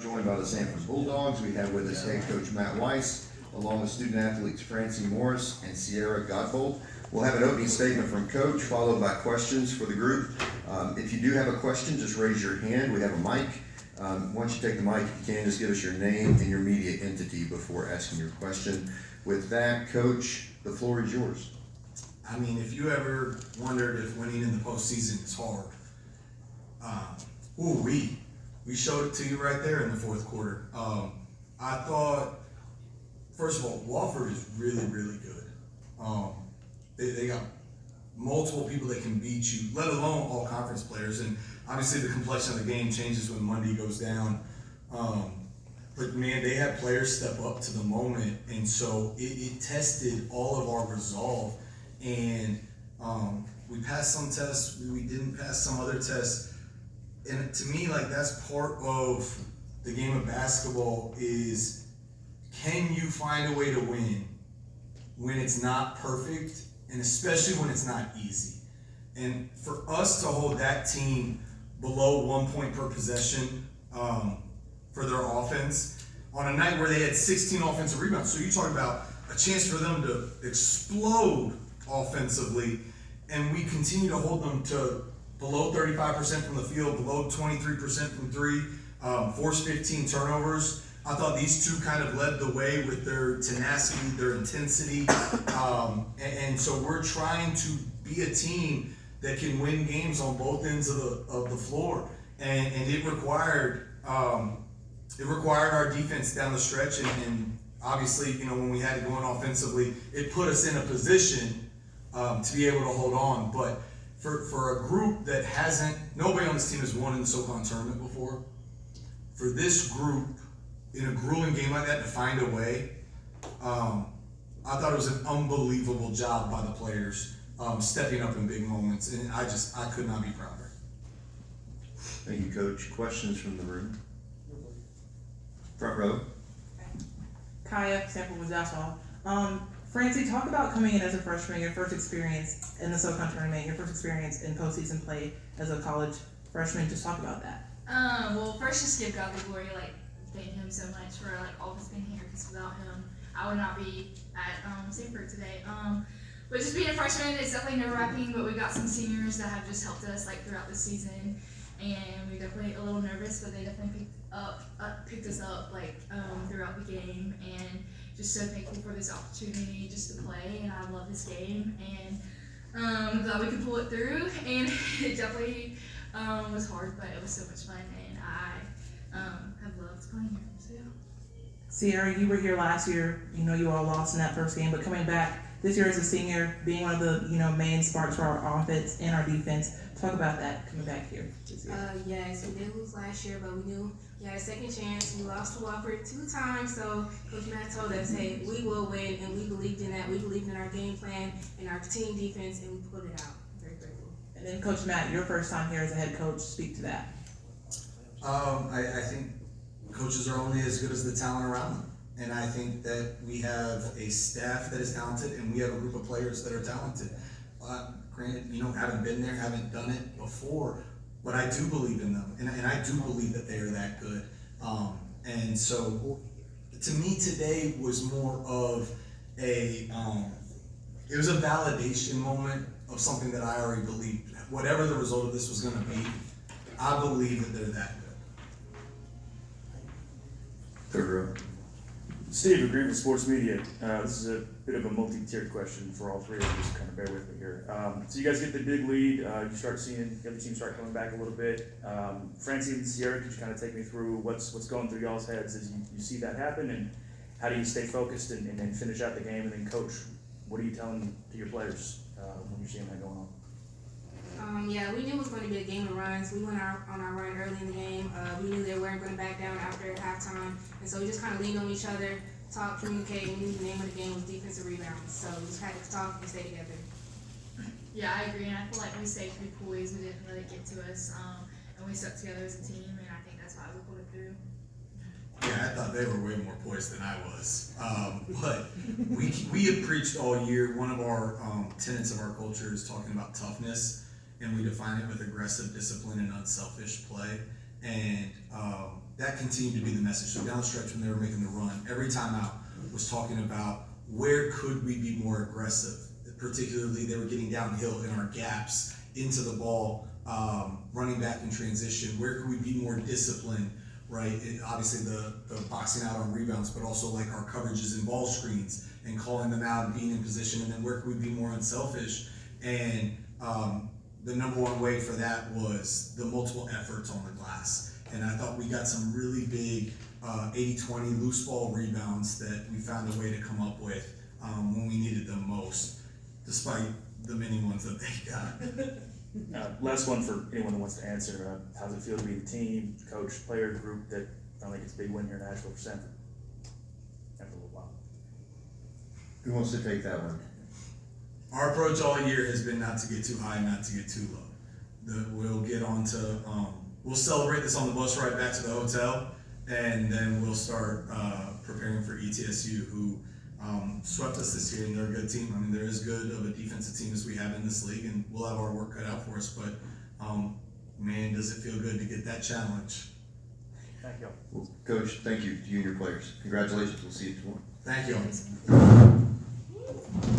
Joined by the Samford Bulldogs, we have with us head coach Matt Weiss, along with student athletes Francie Morris and Sierra Godbolt. We'll have an opening statement from coach, followed by questions for the group. If you do have a question, just raise your hand. We have a mic. Once you take the mic, if you can, just give us your name and your media entity before asking your question. With that, coach, the floor is yours. I mean, if you ever wondered if winning in the postseason is hard, we showed it to you right there in the fourth quarter. I thought, first of all, Wofford is really, really good. They got multiple people that can beat you, let alone all conference players. And obviously the complexion of the game changes when Monday goes down. But man, they had players step up to the moment. And so it tested all of our resolve. And we passed some tests, we didn't pass some other tests. And to me, like, that's part of the game of basketball is, can you find a way to win when it's not perfect, and especially when it's not easy? And for us to hold that team below 1 point per possession for their offense on a night where they had 16 offensive rebounds. So you talk about a chance for them to explode offensively, and we continue to hold them to below 35% from the field, below 23% from three, forced 15 turnovers. I thought these two kind of led the way with their tenacity, their intensity. And so we're trying to be a team that can win games on both ends of the floor. And it required our defense down the stretch. And obviously, you know, when we had it going offensively, it put us in a position to be able to hold on. But for a group that nobody on this team has won in the SoCon tournament before, for this group, in a grueling game like that, to find a way, I thought it was an unbelievable job by the players, stepping up in big moments, and I could not be prouder. Thank you, coach. Questions from the room? Front row. Kaya, Samford was asphalt. Francie, talk about coming in as a freshman, your first experience in the SoCon tournament, your first experience in postseason play as a college freshman. Just talk about that. Well, first just give God the glory, thank him so much for always being here, because without him, I would not be at Samford today. But just being a freshman, it's definitely nerve-wracking, but we got some seniors that have just helped us throughout the season, and we're definitely a little nervous, but they definitely picked us up throughout the game, and just so thankful for this opportunity just to play, and I love this game, and I'm glad we could pull it through, and it definitely was hard, but it was so much fun, and I have loved playing here. So yeah. Sierra, you were here last year. You know, you all lost in that first game, but coming back this year as a senior, being one of the main sparks for our offense and our defense. Talk about that coming back here this year. Yes, we did lose last year, but we knew we had a second chance. We lost to Wofford 2 times, so Coach Matt told us, hey, we will win, and we believed in that. We believed in our game plan and our team defense, and we pulled it out. Very grateful. And then Coach Matt, your first time here as a head coach, speak to that. I think coaches are only as good as the talent around them. And I think that we have a staff that is talented, and we have a group of players that are talented. Granted, haven't been there, haven't done it before, but I do believe in them, and I do believe that they are that good. And so, to me, today was more of it was a validation moment of something that I already believed. Whatever the result of this was going to be, I believe that they're that good. Third row. Steve, agree with sports media. This is a bit of a multi-tiered question for all three of you, so kind of bear with me here. So you guys get the big lead, you start seeing the other team start coming back a little bit. Francie and Sierra, could you kind of take me through what's going through y'all's heads as you see that happen, and how do you stay focused and then finish out the game? And then, coach, what are you telling to your players when you're seeing that going on? Yeah, we knew it was going to be a game of runs. We went on our run early in the game. We knew they weren't going to back down after halftime, and so we just kind of leaned on each other, talked, communicated. We knew the name of the game was defensive rebounds, so we just had to talk and stay together. Yeah, I agree, and I feel like we stayed pretty poised. We didn't let it get to us, and we stuck together as a team, and I think that's why we pulled it through. Yeah, I thought they were way more poised than I was. But we have preached all year. One of our tenets of our culture is talking about toughness, and we define it with aggressive discipline and unselfish play. And that continued to be the message. So down the stretch when they were making the run, every timeout was talking about where could we be more aggressive. Particularly, they were getting downhill in our gaps into the ball, running back in transition. Where could we be more disciplined, right? Obviously, the boxing out on rebounds, but also like our coverages and ball screens and calling them out and being in position. And then where could we be more unselfish? And the number one way for that was the multiple efforts on the glass. And I thought we got some really big 80-20 loose ball rebounds that we found a way to come up with when we needed them most, despite the many ones that they got. Last one for anyone that wants to answer. How's it feel to be the team, coach, player group that finally gets a big win here in Nashville for Samford after a little while? Who wants to take that one? Our approach all year has been not to get too high, not to get too low. We'll get on to, we'll celebrate this on the bus ride back to the hotel, and then we'll start preparing for ETSU, who swept us this year, and they're a good team. I mean, they're as good of a defensive team as we have in this league, and we'll have our work cut out for us, but man, does it feel good to get that challenge. Thank you. Well, Coach, thank you to you and your players. Congratulations. We'll see you tomorrow. Thank you.